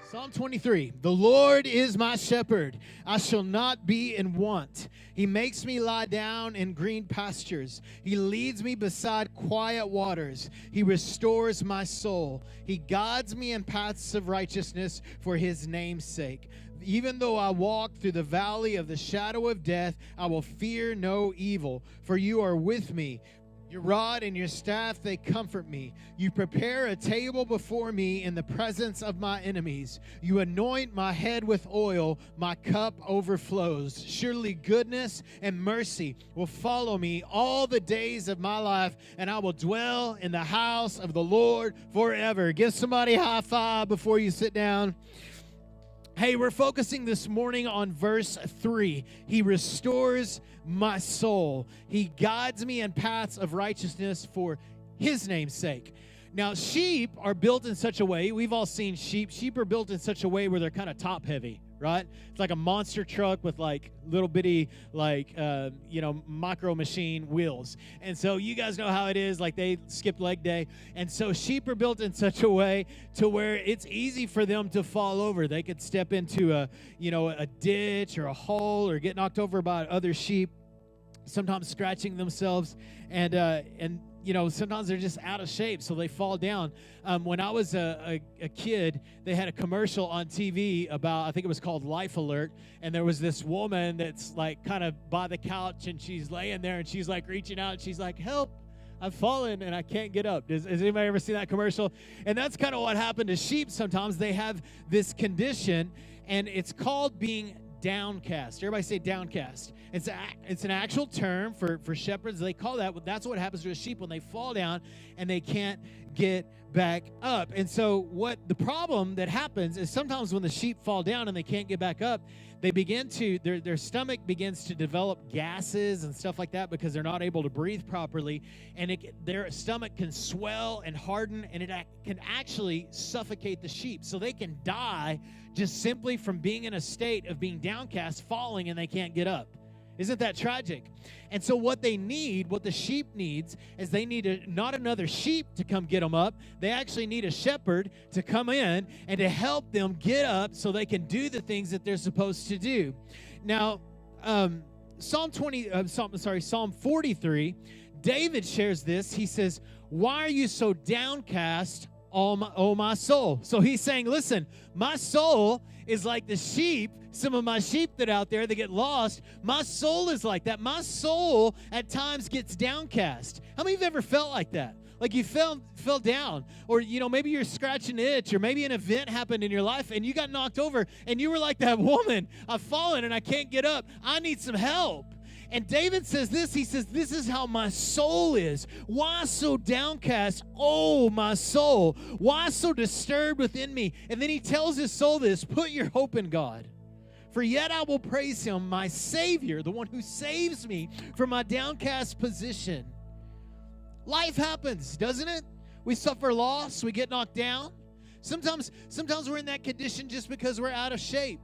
Psalm 23, the Lord is my shepherd. I shall not be in want. He makes me lie down in green pastures. He leads me beside quiet waters. He restores my soul. He guides me in paths of righteousness for his name's sake. Even though I walk through the valley of the shadow of death, I will fear no evil, for you are with me. Your rod and your staff, they comfort me. You prepare a table before me in the presence of my enemies. You anoint my head with oil. My cup overflows. Surely goodness and mercy will follow me all the days of my life, and I will dwell in the house of the Lord forever. Give somebody a high five before you sit down. Hey, we're focusing this morning on verse 3. He restores my soul. He guides me in paths of righteousness for his name's sake. Now, sheep are built in such a way, we've all seen sheep. Sheep are built in such a way where they're kind of top heavy, right? It's like a monster truck with like little bitty, like, micro machine wheels. And so you guys know how it is, like they skip leg day. And so sheep are built in such a way to where it's easy for them to fall over. They could step into a ditch or a hole or get knocked over by other sheep, sometimes scratching themselves. And sometimes they're just out of shape, so they fall down. When I was a kid, they had a commercial on TV about, I think it was called Life Alert, and there was this woman that's like kind of by the couch, and she's laying there, and she's like reaching out, and she's like, help, I've fallen, and I can't get up. Has anybody ever seen that commercial? And that's kind of what happened to sheep sometimes. They have this condition, and it's called being downcast. Everybody say downcast. It's an actual term for shepherds. They call that. That's what happens to a sheep when they fall down and they can't get back up. And so what the problem that happens is sometimes when the sheep fall down and they can't get back up, they begin to, their stomach begins to develop gases and stuff like that because they're not able to breathe properly. And their stomach can swell and harden, and it can actually suffocate the sheep. So they can die just simply from being in a state of being downcast, falling, and they can't get up. Isn't that tragic? And so what the sheep needs, is they need not another sheep to come get them up. They actually need a shepherd to come in and to help them get up so they can do the things that they're supposed to do. Now, Psalm 43, David shares this. He says, "Why are you so downcast, oh my soul?" So he's saying, listen, my soul is like the sheep. Some of my sheep that out there that get lost, my soul is like that. My soul at times gets downcast. How many of you have ever felt like that? Like you fell down, or maybe you're scratching an itch, or maybe an event happened in your life and you got knocked over and you were like that woman. I've fallen and I can't get up. I need some help. And David says this. He says, this is how my soul is. Why so downcast, oh my soul? Why so disturbed within me? And then he tells his soul this, put your hope in God. For yet I will praise him, my Savior, the one who saves me from my downcast position. Life happens, doesn't it? We suffer loss. We get knocked down. Sometimes we're in that condition just because we're out of shape.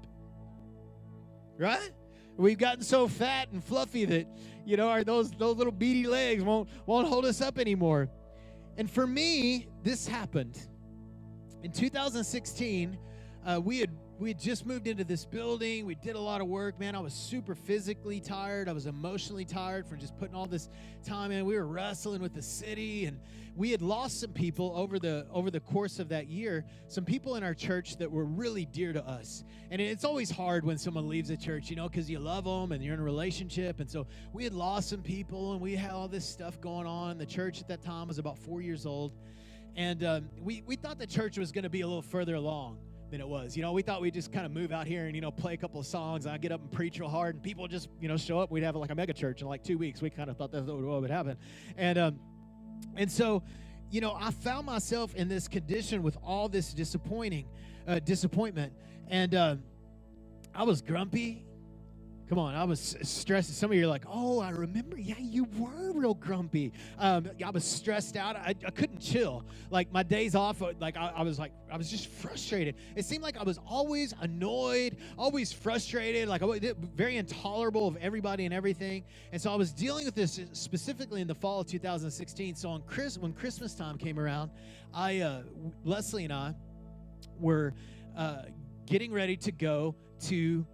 Right? We've gotten so fat and fluffy that, those little beady legs won't hold us up anymore. And for me, this happened. In 2016, we had just moved into this building. We did a lot of work. Man, I was super physically tired. I was emotionally tired from just putting all this time in. We were wrestling with the city, and we had lost some people over the course of that year, some people in our church that were really dear to us. And it's always hard when someone leaves a church, because you love them and you're in a relationship. And so we had lost some people, and we had all this stuff going on. The church at that time was about 4 years old. And we thought the church was going to be a little further along than it was. We thought we'd just kind of move out here and, play a couple of songs. I'd get up and preach real hard, and people just, show up. We'd have like a mega church in like 2 weeks. We kind of thought that's what would happen. And so, I found myself in this condition with all this disappointment. And I was grumpy. Come on, I was stressed. Some of you are like, oh, I remember. Yeah, you were real grumpy. I was stressed out. I couldn't chill. Like my days off, I was just frustrated. It seemed like I was always annoyed, always frustrated, very intolerable of everybody and everything. And so I was dealing with this specifically in the fall of 2016. So when Christmas time came around, Leslie and I were getting ready to go to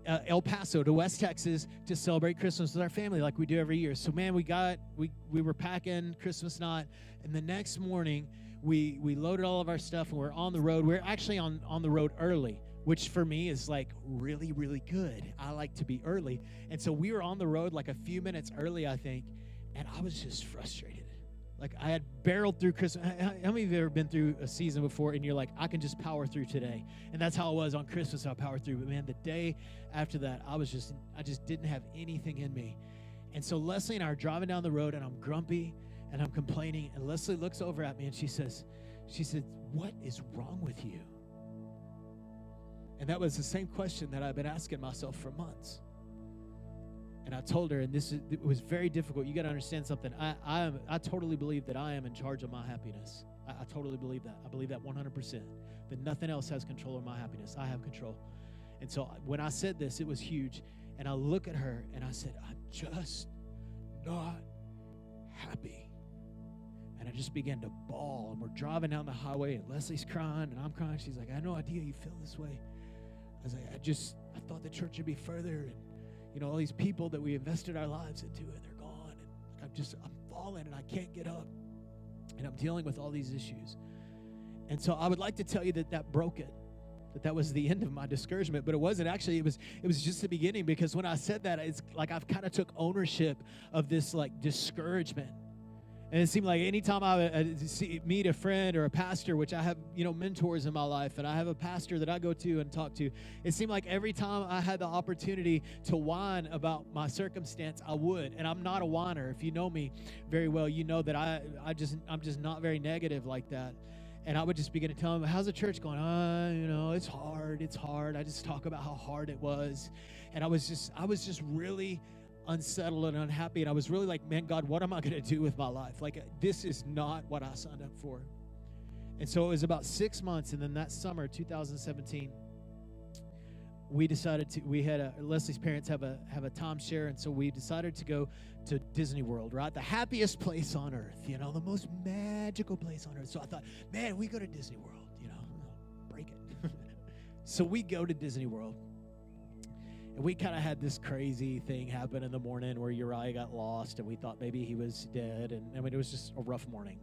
El Paso, to West Texas, to celebrate Christmas with our family like we do every year. So, man, we were packing Christmas night, and the next morning we loaded all of our stuff, and we're on the road. We're actually on the road early, which for me is like really, really good. I like to be early. And so we were on the road like a few minutes early, I think, and I was just frustrated. Like, I had barreled through Christmas. How many of you have ever been through a season before and you're like, I can just power through today? And that's how it was on Christmas. I powered through. But, man, the day after that, I just didn't have anything in me. And so Leslie and I are driving down the road, and I'm grumpy and I'm complaining. And Leslie looks over at me and she said, what is wrong with you? And that was the same question that I've been asking myself for months. And I told her, and it was very difficult. You got to understand something. I totally believe that I am in charge of my happiness. I totally believe that. I believe that 100%. That nothing else has control of my happiness. I have control. And so when I said this, it was huge. And I look at her and I said, I'm just not happy. And I just began to bawl. And we're driving down the highway, and Leslie's crying, and I'm crying. She's like, I had no idea you feel this way. I was like, I thought the church would be further. And all these people that we invested our lives into, and they're gone. And I'm falling, and I can't get up. And I'm dealing with all these issues. And so I would like to tell you that broke it, that was the end of my discouragement. But it wasn't actually. It was just the beginning, because when I said that, it's like I've kind of took ownership of this like discouragement. And it seemed like anytime I meet a friend or a pastor, which I have, mentors in my life, and I have a pastor that I go to and talk to, it seemed like every time I had the opportunity to whine about my circumstance, I would. And I'm not a whiner. If you know me very well, you know that I'm just not very negative like that. And I would just begin to tell him, how's the church going? It's hard. I just talk about how hard it was. And I was just really unsettled and unhappy, and I was really like, man, God, what am I going to do with my life? Like, this is not what I signed up for. And so it was about 6 months, and then that summer, 2017, Leslie's parents have a timeshare, and so we decided to go to Disney World, right? The happiest place on earth, the most magical place on earth. So I thought, man, we go to Disney World, break it. So we go to Disney World. And we kind of had this crazy thing happen in the morning where Uriah got lost, and we thought maybe he was dead. And it was just a rough morning.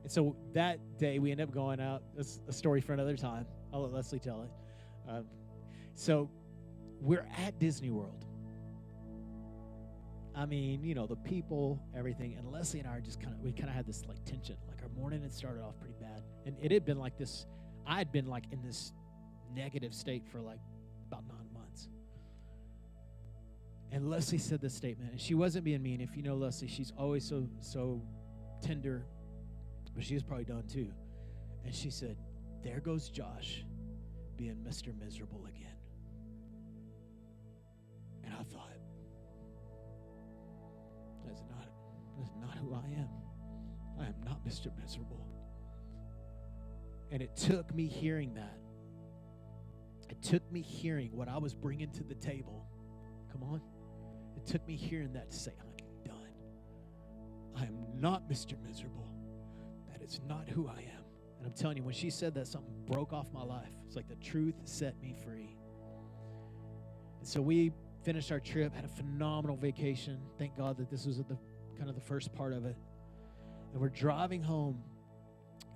And so that day we ended up going out. That's a story for another time. I'll let Leslie tell it. So we're at Disney World. I mean, the people, everything. And Leslie and I we kind of had this like tension. Like, our morning had started off pretty bad. And it had been like this. I had been like in this negative state for like about 9 months. And Leslie said this statement, and she wasn't being mean. If you know Leslie, she's always so tender, but she was probably done too. And she said, there goes Josh being Mr. Miserable again. And I thought, that's not who I am. I am not Mr. Miserable. And it took me hearing that. It took me hearing what I was bringing to the table. Come on. It took me hearing that to say, I'm done. I am not Mr. Miserable. That is not who I am. And I'm telling you, when she said that, something broke off my life. It's like the truth set me free. And so we finished our trip, had a phenomenal vacation. Thank God that this was the first part of it. And we're driving home,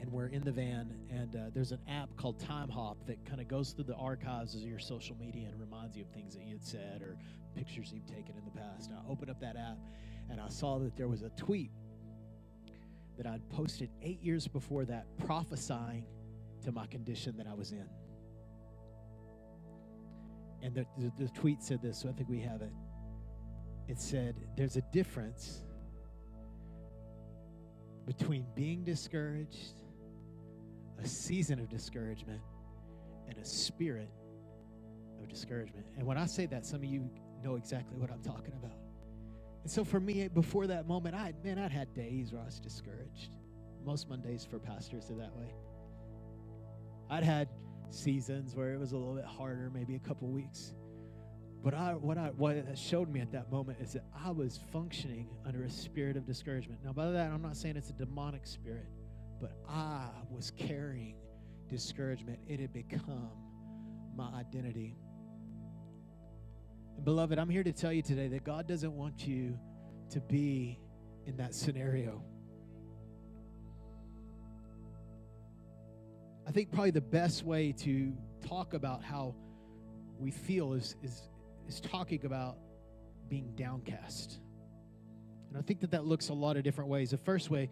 and we're in the van, and there's an app called Time Hop that kind of goes through the archives of your social media and reminds you of things that you had said or pictures you've taken in the past. And I opened up that app, and I saw that there was a tweet that I'd posted 8 years before that, prophesying to my condition that I was in. And the tweet said this, so I think we have it. It said, there's a difference between being discouraged, a season of discouragement, and a spirit of discouragement. And when I say that, some of you know exactly what I'm talking about. And so for me, before that moment, I'd had days where I was discouraged. Most Mondays for pastors are that way. I'd had seasons where it was a little bit harder, maybe a couple weeks. But what it showed me at that moment is that I was functioning under a spirit of discouragement. Now, by that, I'm not saying it's a demonic spirit, but I was carrying discouragement. It had become my identity. And beloved, I'm here to tell you today that God doesn't want you to be in that scenario. I think probably the best way to talk about how we feel is talking about being downcast. And I think that looks a lot of different ways. The first way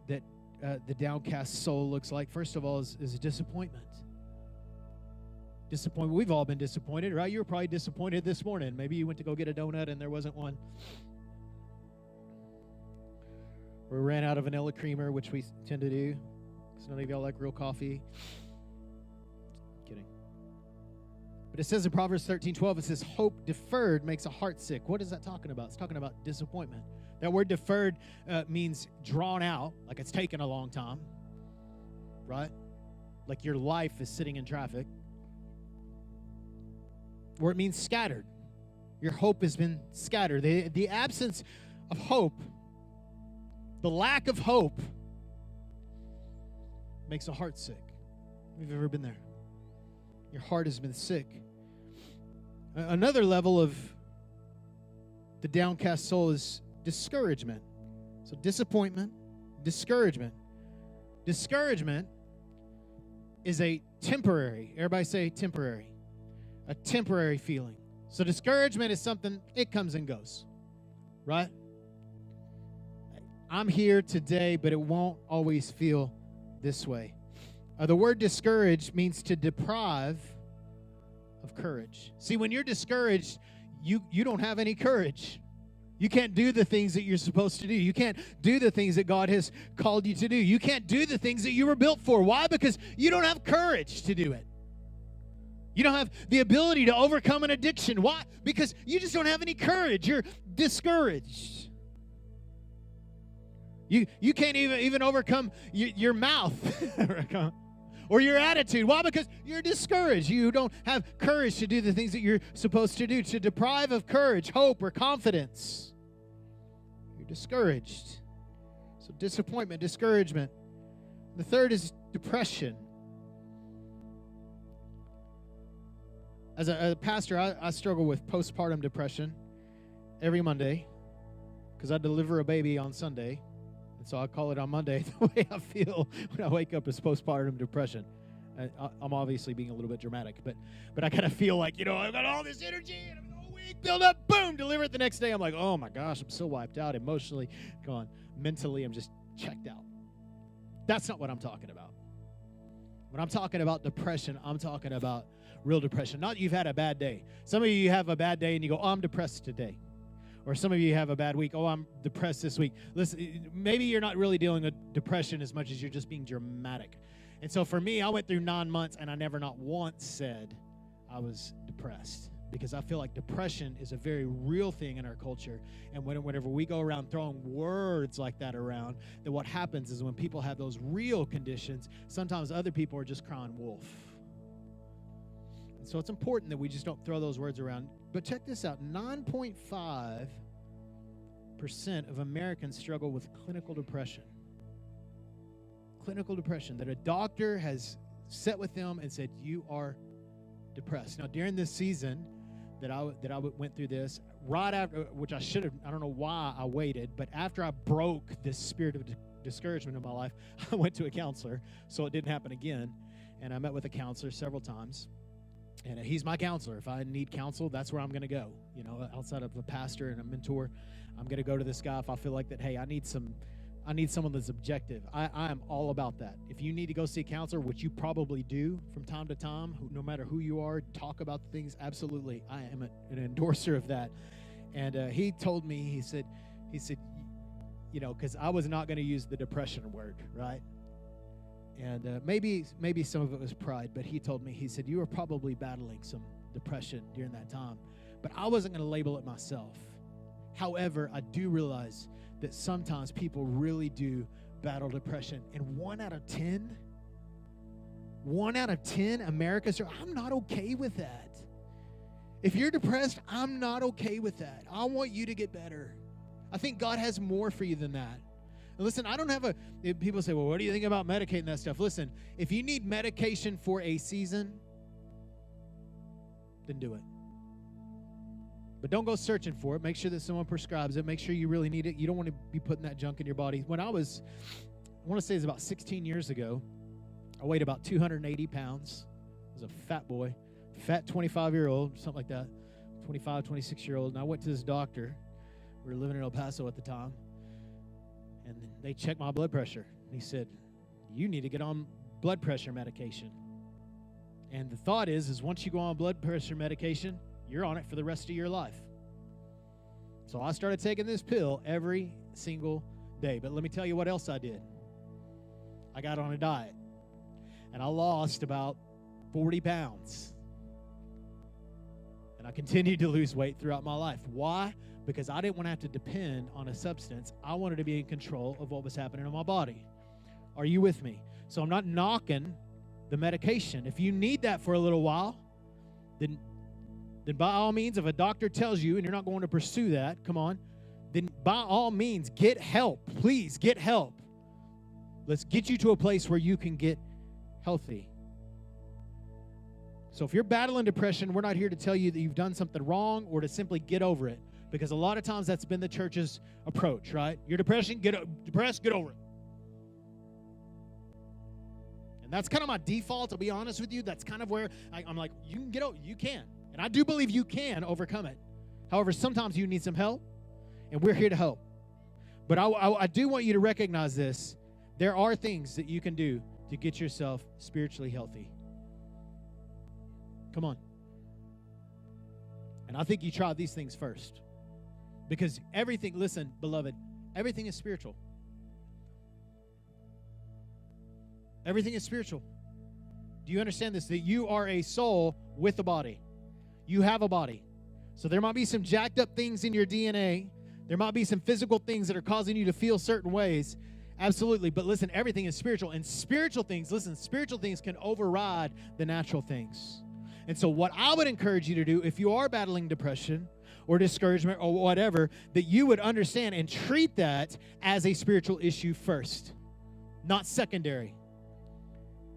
that the downcast soul looks like, first of all, is disappointment. Disappointment. We've all been disappointed, right? You were probably disappointed this morning. Maybe you went to go get a donut and there wasn't one. Or ran out of vanilla creamer, which we tend to do, because none of y'all like real coffee. Kidding. But it says in Proverbs 13:12, it says, hope deferred makes a heart sick. What is that talking about? It's talking about disappointment. That word deferred means drawn out, like it's taken a long time, right? Like your life is sitting in traffic. Or it means scattered. Your hope has been scattered. The absence of hope, the lack of hope, makes a heart sick. Have you ever been there? Your heart has been sick. Another level of the downcast soul is discouragement. So disappointment, discouragement. Discouragement is a temporary, everybody say temporary, a temporary feeling. So discouragement is something, it comes and goes, right? I'm here today, but it won't always feel this way. The word discouraged means to deprive of courage. See, when you're discouraged, you don't have any courage. You can't do the things that you're supposed to do. You can't do the things that God has called you to do. You can't do the things that you were built for. Why? Because you don't have courage to do it. You don't have the ability to overcome an addiction. Why? Because you just don't have any courage. You're discouraged. You can't even overcome your mouth or your attitude. Why? Because you're discouraged. You don't have courage to do the things that you're supposed to do. To deprive of courage, hope, or confidence. You're discouraged. So disappointment, discouragement. The third is depression. As a pastor, I struggle with postpartum depression every Monday because I deliver a baby on Sunday. And so I call it on Monday. The way I feel when I wake up is postpartum depression. I'm obviously being a little bit dramatic, but I kind of feel like, I've got all this energy and I'm all week, build up, boom, deliver it the next day. I'm like, oh my gosh, I'm so wiped out emotionally. Gone. Mentally, I'm just checked out. That's not what I'm talking about. When I'm talking about depression, I'm talking about real depression. Not you've had a bad day. Some of you have a bad day and you go, oh, I'm depressed today. Or some of you have a bad week. Oh, I'm depressed this week. Listen, maybe you're not really dealing with depression as much as you're just being dramatic. And so for me, I went through 9 months and I never not once said I was depressed, because I feel like depression is a very real thing in our culture. And whenever we go around throwing words like that around, then what happens is when people have those real conditions, sometimes other people are just crying wolf. And so it's important that we just don't throw those words around. But check this out, 9.5% of Americans struggle with clinical depression. Clinical depression, that a doctor has sat with them and said, you are depressed. Now, during this season that I went through this, right after, which I should have, I don't know why I waited, but after I broke this spirit of discouragement in my life, I went to a counselor, so it didn't happen again. And I met with a counselor several times. And he's my counselor. If I need counsel, that's where I'm going to go. Outside of a pastor and a mentor, I'm going to go to this guy if I feel like that, hey, I need someone that's objective. I am all about that. If you need to go see a counselor, which you probably do from time to time, no matter who you are, talk about the things, absolutely. I am an endorser of that. And he told me, he said, because I was not going to use the depression word, right? And maybe some of it was pride, but he told me, he said, you were probably battling some depression during that time, but I wasn't going to label it myself. However, I do realize that sometimes people really do battle depression. And 1 out of 10 Americans are, I'm not okay with that. If you're depressed, I'm not okay with that. I want you to get better. I think God has more for you than that. And listen, I don't have people say, well, what do you think about medicating that stuff? Listen, if you need medication for a season, then do it. But don't go searching for it. Make sure that someone prescribes it. Make sure you really need it. You don't want to be putting that junk in your body. When I want to say it's about 16 years ago, I weighed about 280 pounds. I was a fat boy, fat 25-year-old, something like that, 25, 26-year-old. And I went to this doctor. We were living in El Paso at the time. And they checked my blood pressure. He said, you need to get on blood pressure medication. And the thought is once you go on blood pressure medication, you're on it for the rest of your life. So I started taking this pill every single day. But let me tell you what else I did. I got on a diet. And I lost about 40 pounds. And I continued to lose weight throughout my life. Why? Because I didn't want to have to depend on a substance. I wanted to be in control of what was happening in my body. Are you with me? So I'm not knocking the medication. If you need that for a little while, then by all means, if a doctor tells you and you're not going to pursue that, come on, then by all means, get help. Please get help. Let's get you to a place where you can get healthy. So if you're battling depression, we're not here to tell you that you've done something wrong or to simply get over it, because a lot of times that's been the church's approach, right? You're depressed, get over it. And that's kind of my default, to be honest with you. That's kind of where I'm like, you can get over, you can. And I do believe you can overcome it. However, sometimes you need some help, and we're here to help. But I do want you to recognize this. There are things that you can do to get yourself spiritually healthy. Come on. And I think you try these things first. Because everything, listen, beloved, everything is spiritual. Everything is spiritual. Do you understand this? That you are a soul with a body. You have a body. So there might be some jacked up things in your DNA. There might be some physical things that are causing you to feel certain ways. Absolutely. But listen, everything is spiritual. And spiritual things can override the natural things. And so what I would encourage you to do, if you are battling depression or discouragement or whatever, that you would understand and treat that as a spiritual issue first, not secondary.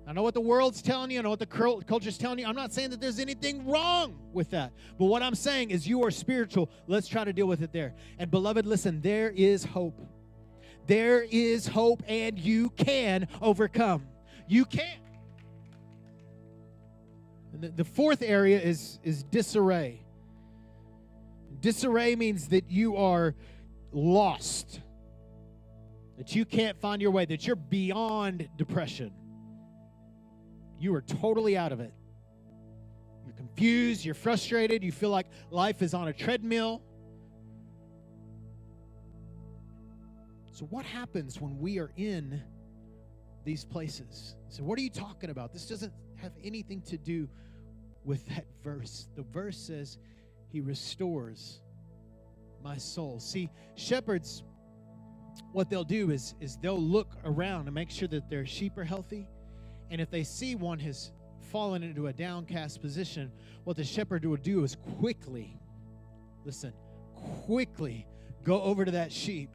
I know what the world's telling you. I know what the culture's telling you. I'm not saying that there's anything wrong with that. But what I'm saying is you are spiritual. Let's try to deal with it there. And beloved, listen, there is hope. There is hope, and you can overcome. You can. And the fourth area is disarray. Disarray means that you are lost, that you can't find your way, that you're beyond depression. You are totally out of it. You're confused, you're frustrated, you feel like life is on a treadmill. So what happens when we are in these places? So what are you talking about? This doesn't have anything to do with that verse. The verse says, He restores my soul. See, shepherds, what they'll do is they'll look around and make sure that their sheep are healthy. And if they see one has fallen into a downcast position, what the shepherd will do is quickly go over to that sheep,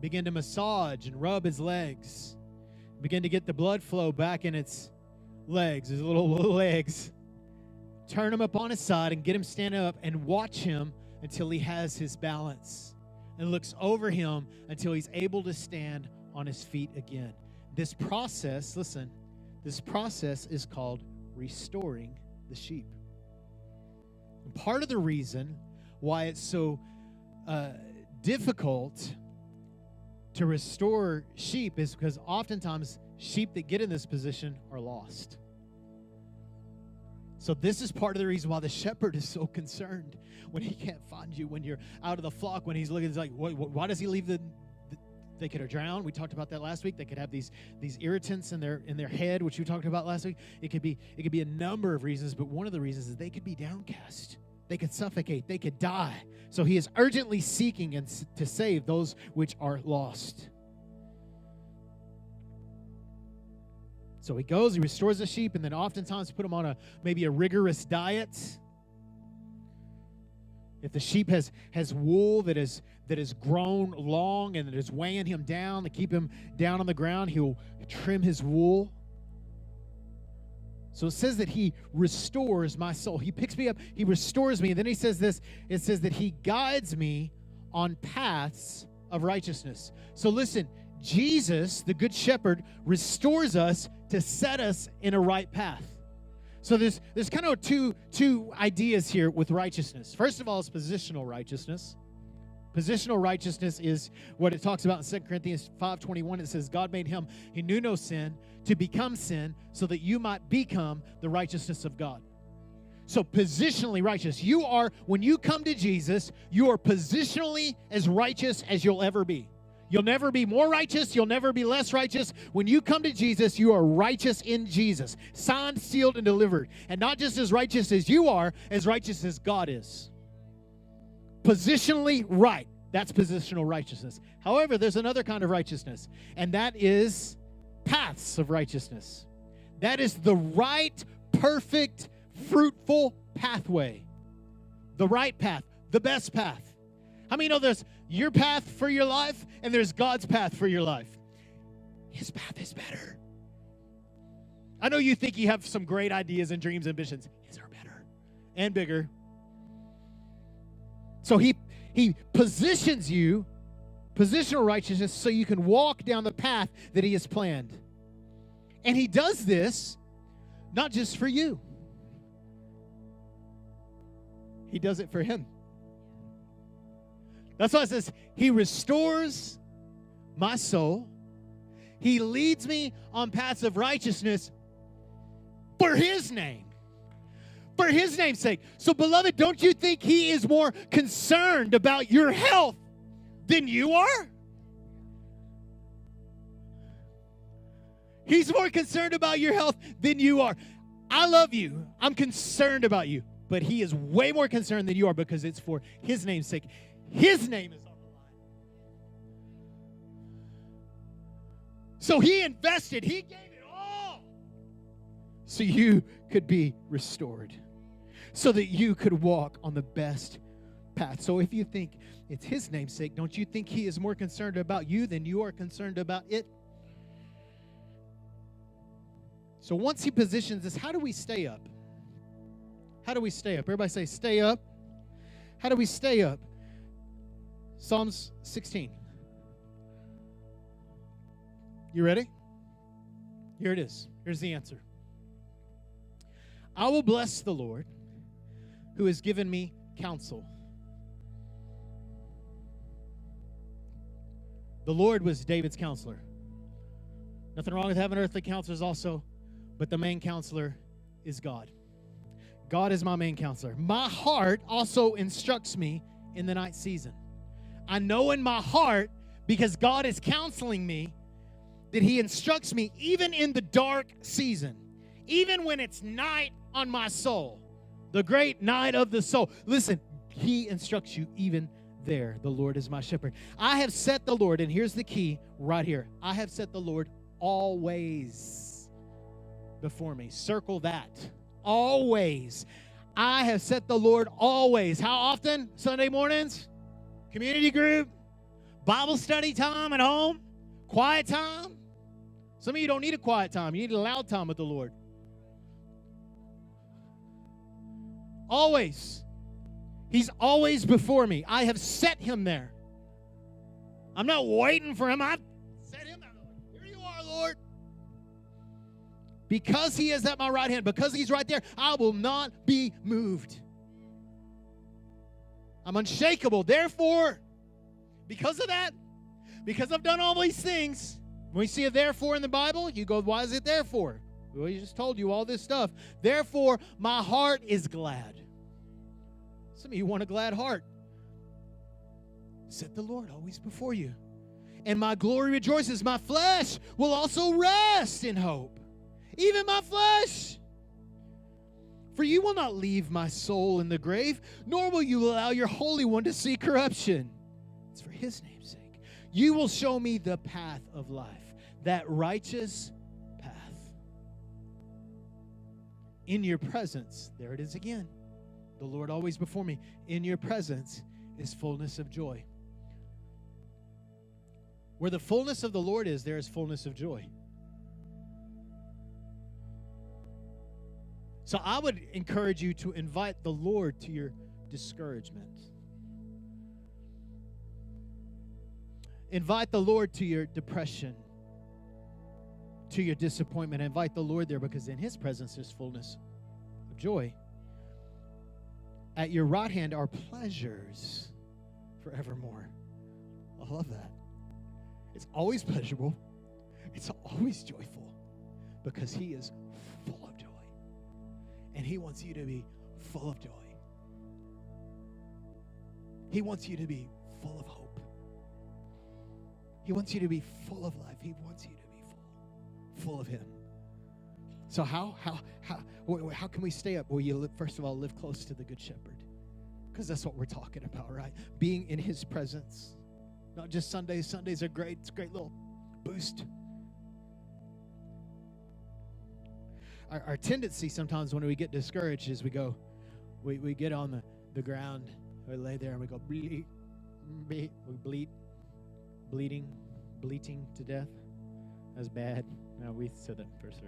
begin to massage and rub his legs, begin to get the blood flow back in its legs, his little legs, turn him up on his side and get him standing up and watch him until he has his balance, and looks over him until he's able to stand on his feet again. This process, listen, this process is called restoring the sheep. And part of the reason why it's so difficult to restore sheep is because oftentimes sheep that get in this position are lost. So this is part of the reason why the shepherd is so concerned when he can't find you, when you're out of the flock, when he's looking, it's like, why does he leave they could have drowned. We talked about that last week. They could have these irritants in their head, which we talked about last week. It could be a number of reasons, but one of the reasons is they could be downcast. They could suffocate. They could die. So he is urgently seeking to save those which are lost. So he goes, he restores the sheep, and then oftentimes put them on maybe a rigorous diet. If the sheep has wool that is grown long and that is weighing him down, to keep him down on the ground, he'll trim his wool. So it says that he restores my soul. He picks me up, he restores me. And then he says this, it says that he guides me on paths of righteousness. So listen, Jesus, the good shepherd, restores us to set us in a right path. So there's kind of two ideas here with righteousness. First of all, it's positional righteousness. Positional righteousness is what it talks about in 2 Corinthians 5:21. It says, God made him who knew no sin to become sin so that you might become the righteousness of God. So positionally righteous. You are, when you come to Jesus, you are positionally as righteous as you'll ever be. You'll never be more righteous. You'll never be less righteous. When you come to Jesus, you are righteous in Jesus. Signed, sealed, and delivered. And not just as righteous as you are, as righteous as God is. Positionally right. That's positional righteousness. However, there's another kind of righteousness, and that is paths of righteousness. That is the right, perfect, fruitful pathway. The right path, the best path. How many know there's your path for your life and there's God's path for your life? His path is better. I know you think you have some great ideas and dreams and visions. His are better and bigger. So he positions you, positional righteousness, so you can walk down the path that he has planned. And he does this not just for you. He does it for him. That's why it says, he restores my soul. He leads me on paths of righteousness for his name. For his name's sake. So, beloved, don't you think he is more concerned about your health than you are? He's more concerned about your health than you are. I love you. I'm concerned about you. But he is way more concerned than you are because it's for his name's sake. His name is on the line. So he invested. He gave it all so you could be restored. So that you could walk on the best path. So if you think it's his name's sake, don't you think he is more concerned about you than you are concerned about it? So once he positions us, how do we stay up? How do we stay up? Everybody say, stay up. How do we stay up? Psalms 16. You ready? Here it is. Here's the answer. I will bless the Lord who has given me counsel. The Lord was David's counselor. Nothing wrong with having earthly counselors also, but the main counselor is God. God is my main counselor. My heart also instructs me in the night season. I know in my heart, because God is counseling me, that he instructs me even in the dark season, even when it's night on my soul, the great night of the soul. Listen, he instructs you even there. The Lord is my shepherd. I have set the Lord, and here's the key right here. I have set the Lord always before me. Circle that. Always. I have set the Lord always. How often? Sunday mornings? Community group? Bible study time at home? Quiet time? Some of you don't need a quiet time. You need a loud time with the Lord. Always. He's always before me. I have set him there. I'm not waiting for him. I've set him there. Here you are, Lord. Because he is at my right hand, because he's right there, I will not be moved. I'm unshakable. Therefore, because of that, because I've done all these things, when we see a therefore in the Bible, you go, why is it therefore? Well, he just told you all this stuff. Therefore, my heart is glad. Some of you want a glad heart. Set the Lord always before you. And my glory rejoices. My flesh will also rest in hope. Even my flesh. For you will not leave my soul in the grave, nor will you allow your Holy One to see corruption. It's for his name's sake. You will show me the path of life, that righteous path. In your presence, there it is again. The Lord always before me. In your presence is fullness of joy. Where the fullness of the Lord is, there is fullness of joy. So I would encourage you to invite the Lord to your discouragement. Invite the Lord to your depression, to your disappointment. Invite the Lord there, because in His presence there's fullness of joy. At your right hand are pleasures forevermore. I love that. It's always pleasurable. It's always joyful, because He is full of joy. And He wants you to be full of joy. He wants you to be full of hope. He wants you to be full of life. He wants you to be full of Him. So how can we stay up? Well, first of all, live close to the Good Shepherd, because that's what we're talking about, right? Being in His presence. Not just Sundays. Sundays are great. It's a great little boost. Our tendency sometimes when we get discouraged is we get on the ground, we lay there and we go, bleating to death. That's bad. No, we said that first.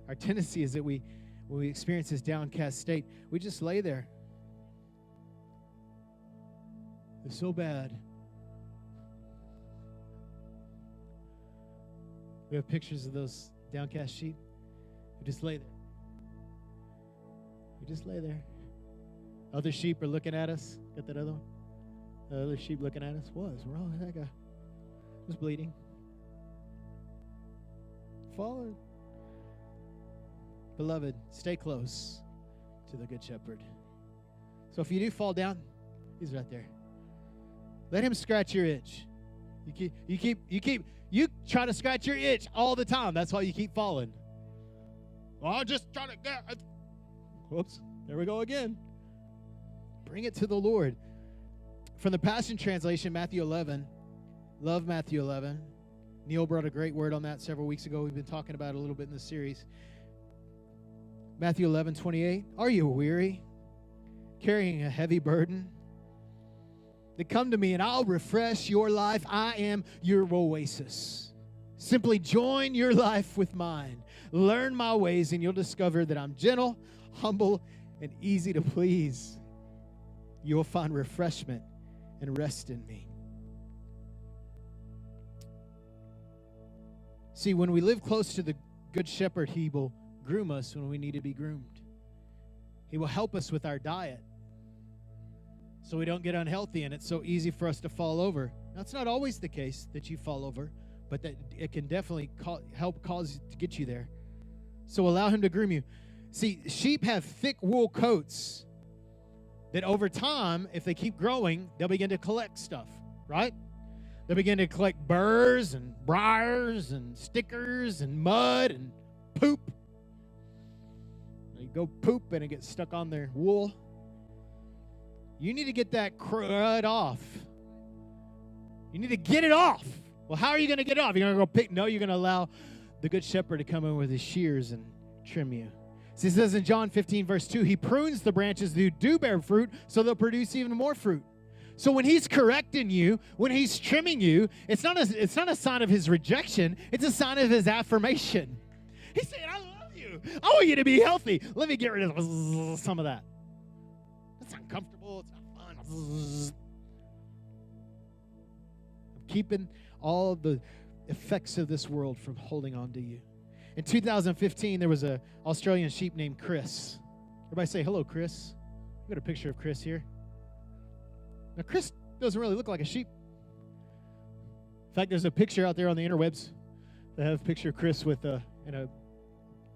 Our tendency is that when we experience this downcast state, we just lay there. It's so bad. We have pictures of those downcast sheep. We just lay there. We just lay there. Other sheep are looking at us. Got that other one? The other sheep looking at us. What's wrong with that guy? He was bleeding. Fallen. Beloved, stay close to the Good Shepherd. So if you do fall down, He's right there. Let Him scratch your itch. You try to scratch your itch all the time. That's why you keep falling. Well, I'm just trying to get. Whoops. There we go again. Bring it to the Lord. From the Passion Translation, Matthew 11. Love Matthew 11. Neil brought a great word on that several weeks ago. We've been talking about it a little bit in this series. Matthew 11:28. Are you weary, carrying a heavy burden? Then come to me and I'll refresh your life. I am your oasis. Simply join your life with mine. Learn my ways and you'll discover that I'm gentle, humble, and easy to please. You'll find refreshment and rest in me. See, when we live close to the Good Shepherd, He will groom us when we need to be groomed. He will help us with our diet so we don't get unhealthy and it's so easy for us to fall over. Now, it's not always the case that you fall over, but that it can definitely help cause to get you there. So allow Him to groom you. See, sheep have thick wool coats that over time, if they keep growing, they'll begin to collect stuff, right? They'll begin to collect burrs and briars and stickers and mud and poop. They go poop and it gets stuck on their wool. You need to get that crud off. You need to get it off. Well, how are you going to get it off? You're going to go pick? No, you're going to allow the Good Shepherd to come in with His shears and trim you. See, it says in John 15, verse 2, He prunes the branches that do bear fruit so they'll produce even more fruit. So when He's correcting you, when He's trimming you, it's not a sign of His rejection. It's a sign of His affirmation. He's saying, I love you. I want you to be healthy. Let me get rid of some of that. That's uncomfortable. It's not fun. I'm keeping all the effects of this world from holding on to you. In 2015, there was an Australian sheep named Chris. Everybody say, hello, Chris. We've got a picture of Chris here. Now, Chris doesn't really look like a sheep. In fact, there's a picture out there on the interwebs. They have a picture of Chris with, because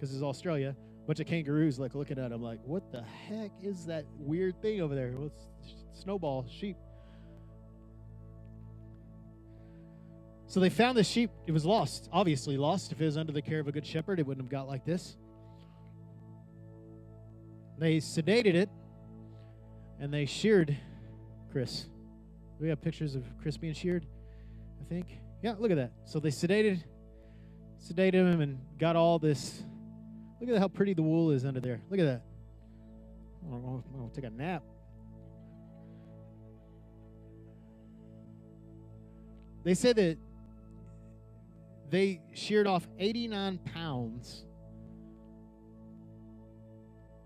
it's Australia, a bunch of kangaroos like looking at him like, what the heck is that weird thing over there? Well, it's snowball sheep. So they found this sheep. It was lost, obviously lost. If it was under the care of a good shepherd, it wouldn't have got like this. They sedated it, and they sheared Chris. We have pictures of Chris being sheared, I think. Yeah, look at that. So they sedated him and got all this. Look at how pretty the wool is under there. Look at that. I'll take a nap. They said that they sheared off 89 pounds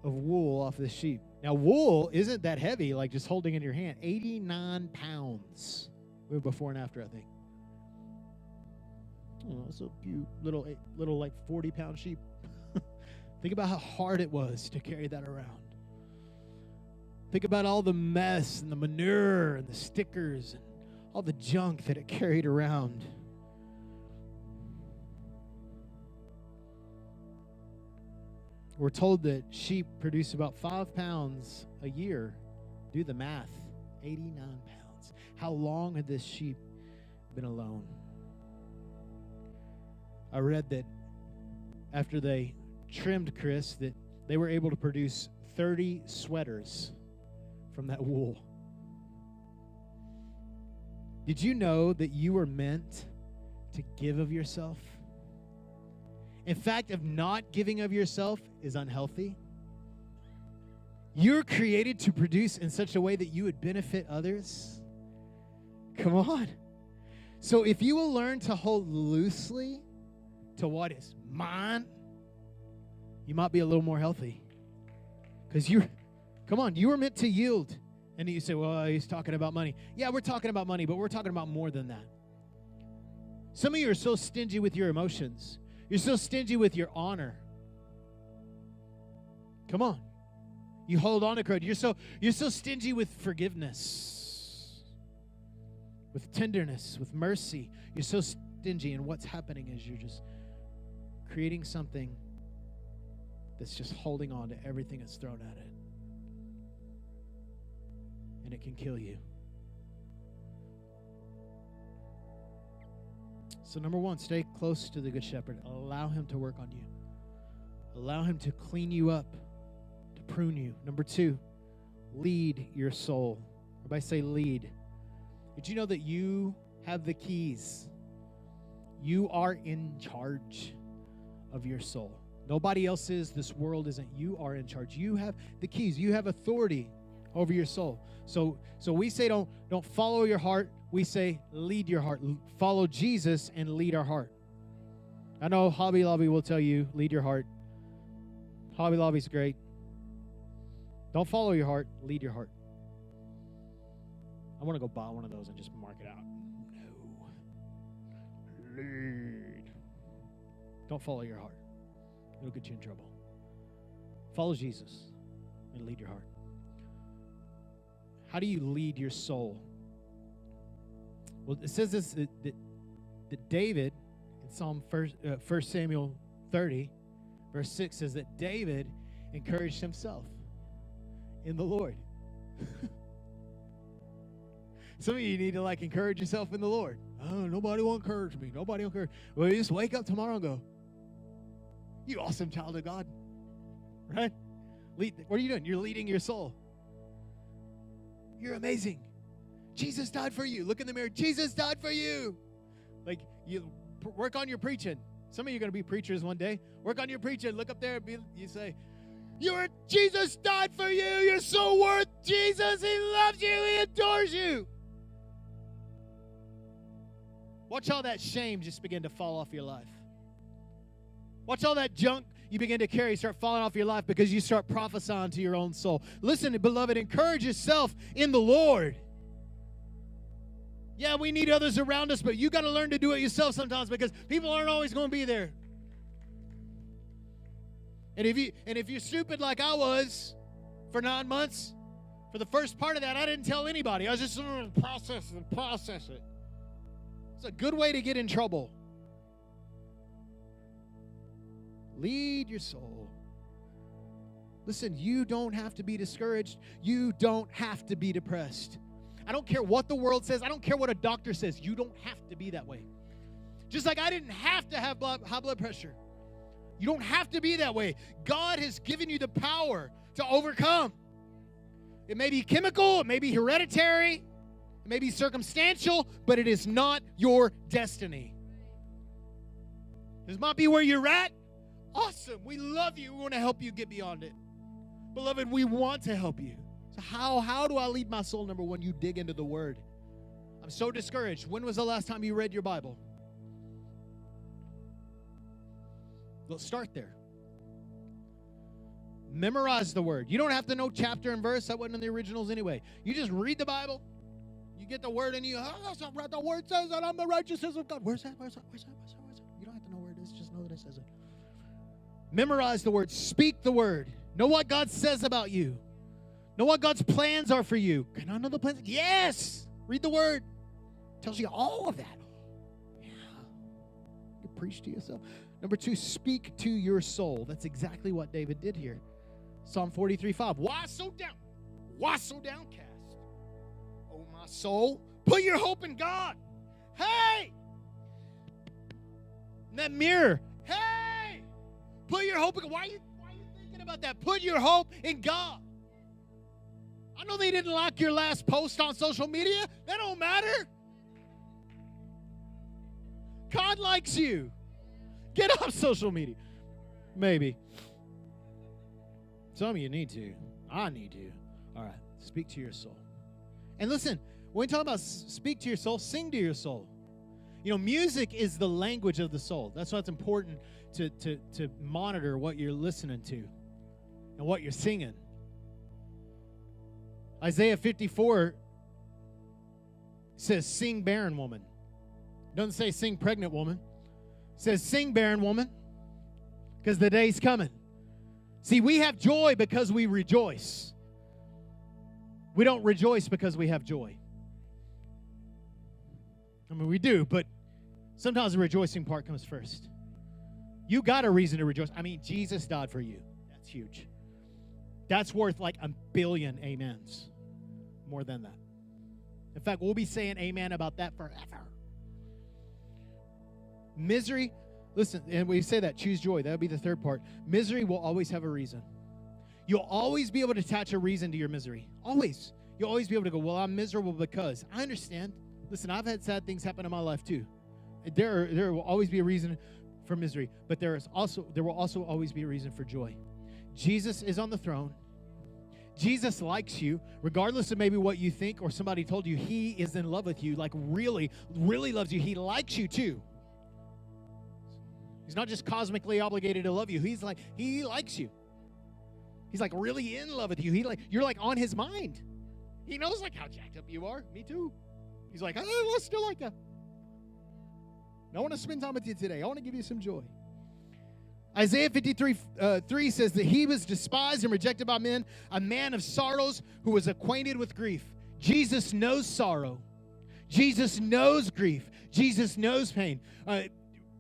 of wool off the sheep. Now, wool isn't that heavy, like just holding in your hand. 89 pounds. We have before and after, I think. Oh, it's a cute little like 40-pound sheep. Think about how hard it was to carry that around. Think about all the mess and the manure and the stickers and all the junk that it carried around. We're told that sheep produce about 5 pounds a year. Do the math. 89 pounds. How long had this sheep been alone? I read that after they trimmed Chris, that they were able to produce 30 sweaters from that wool. Did you know that you were meant to give of yourself? In fact, if not giving of yourself is unhealthy. You're created to produce in such a way that you would benefit others. Come on. So if you will learn to hold loosely to what is mine, you might be a little more healthy. Because you were meant to yield. And you say, well, he's talking about money. Yeah, we're talking about money, but we're talking about more than that. Some of you are so stingy with your emotions. You're so stingy with your honor. Come on. You hold on to courage. You're so stingy with forgiveness, with tenderness, with mercy. You're so stingy, and what's happening is you're just creating something that's just holding on to everything that's thrown at it. And it can kill you. So number one, stay close to the Good Shepherd. Allow him to work on you. Allow him to clean you up, to prune you. Number two, lead your soul. Everybody say lead. Did you know that you have the keys? You are in charge of your soul. Nobody else is. This world isn't. You are in charge. You have the keys. You have authority over your soul. So we say don't follow your heart. We say lead your heart. Follow Jesus and lead our heart. I know Hobby Lobby will tell you lead your heart. Hobby Lobby's great. Don't follow your heart. Lead your heart. I want to go buy one of those and just mark it out. No. Lead. Don't follow your heart. It'll get you in trouble. Follow Jesus and lead your heart. How do you lead your soul? Well, it says this that David, in Psalm 1 Samuel 30, verse 6 says that David encouraged himself in the Lord. Some of you need to encourage yourself in the Lord. Oh, nobody will encourage me. Nobody will encourage. Well, you just wake up tomorrow and go, you awesome child of God. Right? What are you doing? You're leading your soul. You're amazing. Jesus died for you. Look in the mirror. Jesus died for you. You work on your preaching. Some of you are going to be preachers one day. Work on your preaching. Look up there. You say, Jesus died for you. You're so worth Jesus. He loves you. He adores you. Watch all that shame just begin to fall off your life. Watch all that junk you begin to carry start falling off your life because you start prophesying to your own soul. Listen, beloved, encourage yourself in the Lord. Yeah, we need others around us, but you got to learn to do it yourself sometimes because people aren't always going to be there. And if you're stupid like I was for 9 months, for the first part of that, I didn't tell anybody. I was just process it. It's a good way to get in trouble. Lead your soul. Listen, you don't have to be discouraged. You don't have to be depressed. I don't care what the world says. I don't care what a doctor says. You don't have to be that way. Just like I didn't have to have high blood pressure. You don't have to be that way. God has given you the power to overcome. It may be chemical, it may be hereditary, it may be circumstantial, but it is not your destiny. This might be where you're at. Awesome. We love you. We want to help you get beyond it. Beloved, we want to help you. So how do I lead my soul? Number one, you dig into the Word. I'm so discouraged. When was the last time you read your Bible? Let's start there. Memorize the word. You don't have to know chapter and verse. That wasn't in the originals anyway. You just read the Bible. You get the word and you, that's not right. The word says that I'm the righteousness of God. Where's that? Where's that? Where's that? Where's that? Where's that? You don't have to know where it is. Just know that it says it. Memorize the word. Speak the word. Know what God says about you. Know what God's plans are for you. Can I know the plans? Yes. Read the word. Tells you all of that. Yeah. You preach to yourself. Number 2, speak to your soul. That's exactly what David did here. Psalm 43:5. Why so down? Why so downcast? Oh, my soul, put your hope in God. Hey! In that mirror. Hey! Put your hope in God. Why are you thinking about that? Put your hope in God. I know they didn't like your last post on social media. That don't matter. God likes you. Get off social media. Maybe. Some of you need to. I need to. All right. Speak to your soul. And listen, when we talk about speak to your soul, sing to your soul. You know, music is the language of the soul. That's why it's important to monitor what you're listening to and what you're singing. Isaiah 54 says, sing barren woman. Doesn't say sing pregnant woman. It says sing barren woman because the day's coming. See, we have joy because we rejoice. We don't rejoice because we have joy. I mean, we do, but sometimes the rejoicing part comes first. You got a reason to rejoice. I mean, Jesus died for you. That's huge. That's worth like 1 billion amens. More than that. In fact, we'll be saying amen about that forever. Misery, listen, and we say that, choose joy. That would be the third part. Misery will always have a reason. You'll always be able to attach a reason to your misery. Always. You'll always be able to go, well, I'm miserable because. I understand. Listen, I've had sad things happen in my life too. There will always be a reason for misery, but there will also always be a reason for joy. Jesus is on the throne. Jesus likes you, regardless of maybe what you think or somebody told you. He is in love with you, like really, really loves you. He likes you too. He's not just cosmically obligated to love you. He likes you. He's like really in love with you. You're like on his mind. He knows like how jacked up you are. Me too. He's like, oh, let's do like that. I want to spend time with you today. I want to give you some joy. Isaiah 53:3 says that he was despised and rejected by men, a man of sorrows who was acquainted with grief. Jesus knows sorrow. Jesus knows grief. Jesus knows pain.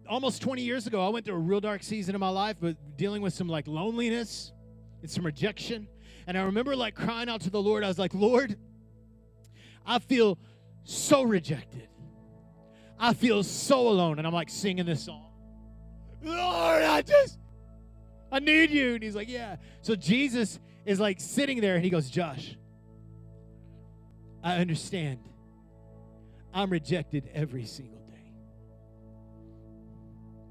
Almost 20 years ago, I went through a real dark season in my life, but dealing with some like loneliness and some rejection. And I remember like crying out to the Lord. I was like, Lord, I feel so rejected. I feel so alone. And I'm like singing this song. Lord, I need you. And he's like, yeah. So Jesus is like sitting there and he goes, Josh, I understand. I'm rejected every single day.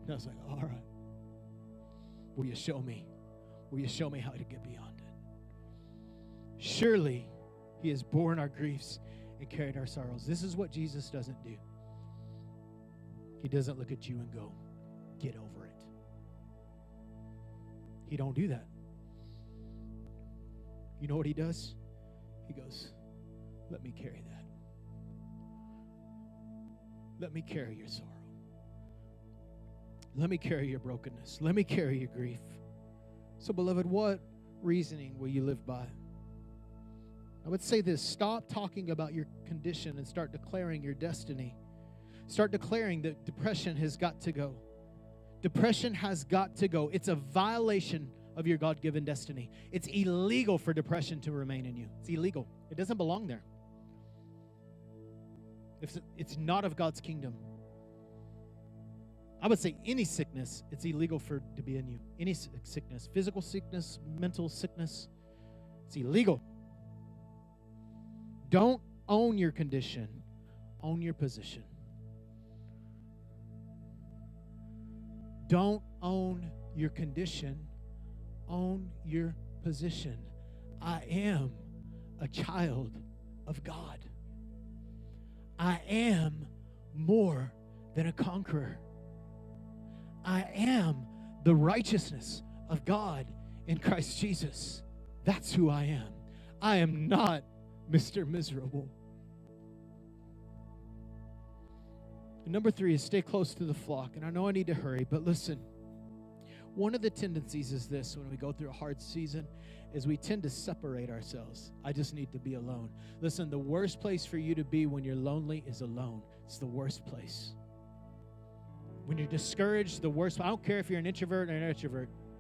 And I was like, all right. Will you show me? Will you show me how to get beyond it? Surely he has borne our griefs and carried our sorrows. This is what Jesus doesn't do. He doesn't look at you and go, get over it. He don't do that. You know what he does? He goes, let me carry that. Let me carry your sorrow. Let me carry your brokenness. Let me carry your grief. So, beloved, what reasoning will you live by? I would say this: stop talking about your condition and start declaring your destiny. Start declaring that depression has got to go. Depression has got to go. It's a violation of your God-given destiny. It's illegal for depression to remain in you. It's illegal. It doesn't belong there. It's not of God's kingdom. I would say any sickness, it's illegal to be in you. Any sickness, physical sickness, mental sickness, it's illegal. Don't own your condition. Own your position. Don't own your condition. Own your position. I am a child of God. I am more than a conqueror. I am the righteousness of God in Christ Jesus. That's who I am. I am not Mr. Miserable. And number 3 is stay close to the flock. And I know I need to hurry, but listen. One of the tendencies is this when we go through a hard season is we tend to separate ourselves. I just need to be alone. Listen, the worst place for you to be when you're lonely is alone. It's the worst place. When you're discouraged, the worst. I don't care if you're an introvert or an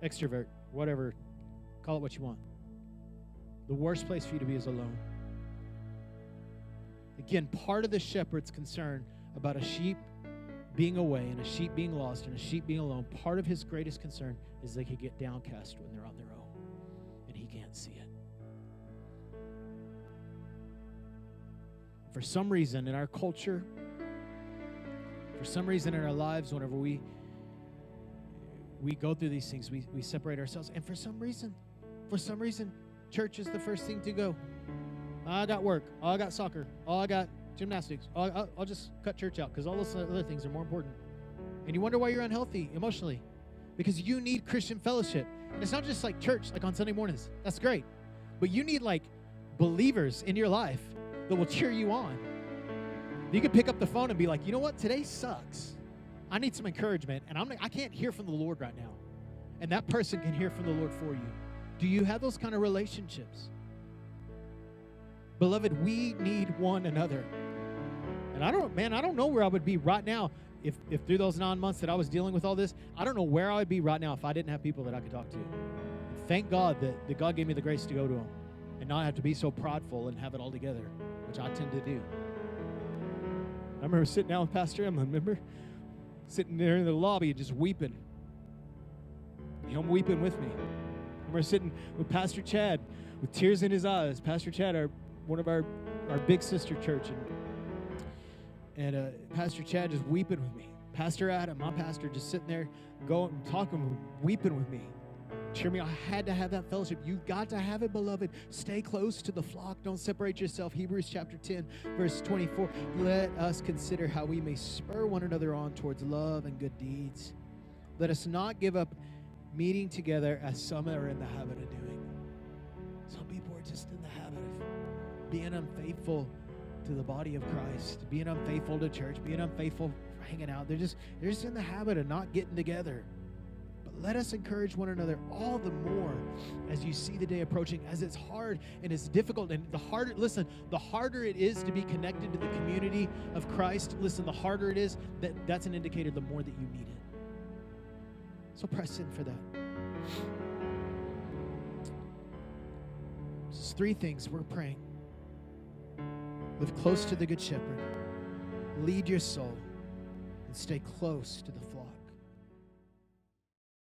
extrovert, whatever. Call it what you want. The worst place for you to be is alone. Again, part of the shepherd's concern about a sheep being away and a sheep being lost and a sheep being alone, part of his greatest concern is they could get downcast when they're on their own, and he can't see it. For some reason in our culture, for some reason in our lives, whenever we go through these things, we separate ourselves. And for some reason, church is the first thing to go. I got work. Oh, I got soccer. Oh, I got gymnastics. Oh, I'll just cut church out because all those other things are more important. And you wonder why you're unhealthy emotionally. Because you need Christian fellowship. And it's not just like church, like on Sunday mornings. That's great. But you need like believers in your life that will cheer you on. You can pick up the phone and be like, you know what? Today sucks. I need some encouragement. And I can't hear from the Lord right now. And that person can hear from the Lord for you. Do you have those kind of relationships? Beloved, we need one another. And I don't know where I would be right now if through those 9 months that I was dealing with all this, I don't know where I would be right now if I didn't have people that I could talk to. And thank God that God gave me the grace to go to them and not have to be so prideful and have it all together, which I tend to do. I remember sitting down with Pastor Emma, sitting there in the lobby just weeping. Him weeping with me. I remember sitting with Pastor Chad with tears in his eyes. Pastor Chad, one of our big sister church, and Pastor Chad just weeping with me. Pastor Adam, my pastor, just sitting there, going, talking, weeping with me. Cheer me. I had to have that fellowship. You've got to have it, beloved. Stay close to the flock. Don't separate yourself. Hebrews chapter 10, verse 24. Let us consider how we may spur one another on towards love and good deeds. Let us not give up meeting together as some are in the habit of doing. Some people are just in the habit of being unfaithful to the body of Christ, being unfaithful to church, being unfaithful for hanging out. They're just in the habit of not getting together. But let us encourage one another all the more as you see the day approaching, as it's hard and it's difficult. And the harder it is to be connected to the community of Christ, the harder it is, that's an indicator the more that you need it. So press in for that. Just 3 things we're praying. Live close to the Good Shepherd. Lead your soul. And stay close to the